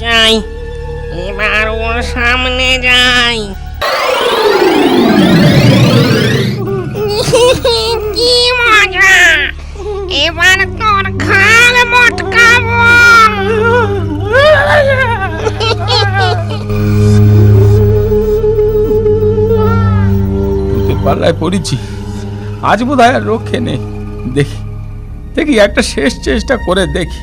চাই, এবার ওর সামনে যাই। কি মজা, এবার তোর খাল মটকাবো। ভূতের পাল্লায় পড়েছি, আজ বোধহয় আর রক্ষে নেই। দেখি দেখি একটা শেষ চেষ্টা করে দেখি।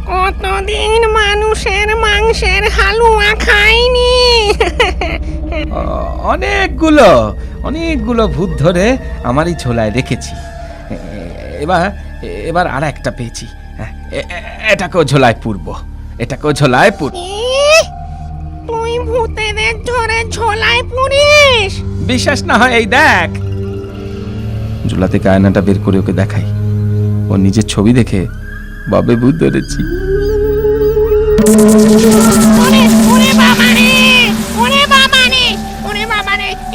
কতদিন মানুষের মাংসের হালুয়া খাইনি। অনেকগুলো ভূত ধরে আমারই ঝোলায় রেখেছি। এবার এবার আর একটা পেয়েছি, এটাকেও ঝোলায় পুরবো, এটাকেও ঝোলায় পুরব। তুই ভূতেদের ধরে ঝোলায় পুরিস? বিশ্বাস না হয় এই দেখ। ঝোলা থেকে আয়নাটা বের করে ওকে দেখাই। ও নিজের ছবি দেখে বাবে ভূত ধরেছি।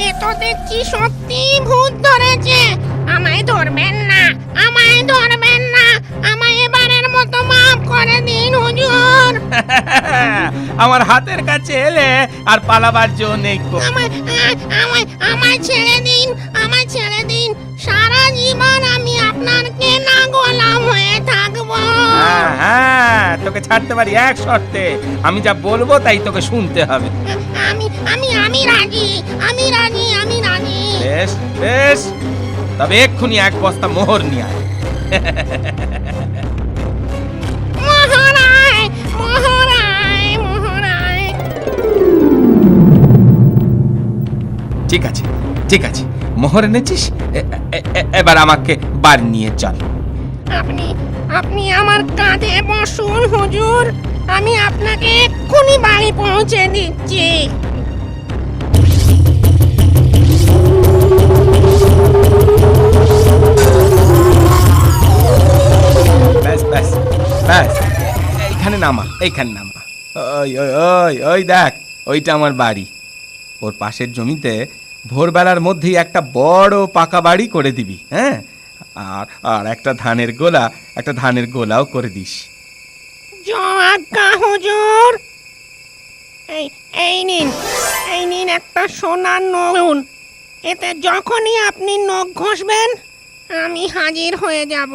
এ তো দেখছি সত্যি ভূত ধরেছে। আমায় ধরবেন না, আমায় ধরবেন না, আমায় এবারের মতো মাফ করে দিন হুজুর। আমার হাতের কাছে এলে আর পালাবার জো নেই। আমায় ছেড়ে দিন, আমায় ছেড়ে দিন। সারা জীবন আমি আপনার কেনা গোলাম হয়ে থাকবো। হ্যাঁ, তোকে ছাড়তে পারি এক শর্তে। আমি যা বলবো তাই তোকে শুনতে হবে। আমি রাজি, আমি রাজি, আমি রাজি। বেশ বেশ, তবে এক্ষুনি এক বস্তা মোহর নিয়ে আয়। মহারায়, মহারায়, মহারায়। ঠিক আছে ঠিক আছে, মোহর এনেছিস, এবার আমাকে বাড়ি নিয়ে চল। আপনি আমার কাঁধে বসুন হুজুর, আমি আপনাকে এক্ষুনি বাড়ি পৌঁছে দিচ্ছি। ব্যাস ব্যাস ব্যাস, এইখানে নামা, এইখানে নামা। ওই ওই ওই ওই দেখ, ওইটা আমার বাড়ি। ওর পাশের জমিতে ভোরবেলার মধ্যেই একটা বড় পাকা বাড়ি করে দিবি। হ্যাঁ, আর আর একটা ধানের গোলাও করে দিস। আজ্ঞা হুজুর। এই নিন একটা সোনার নখ। এতে যখনই আপনি নখ ঘষবেন আমি হাজির হয়ে যাব।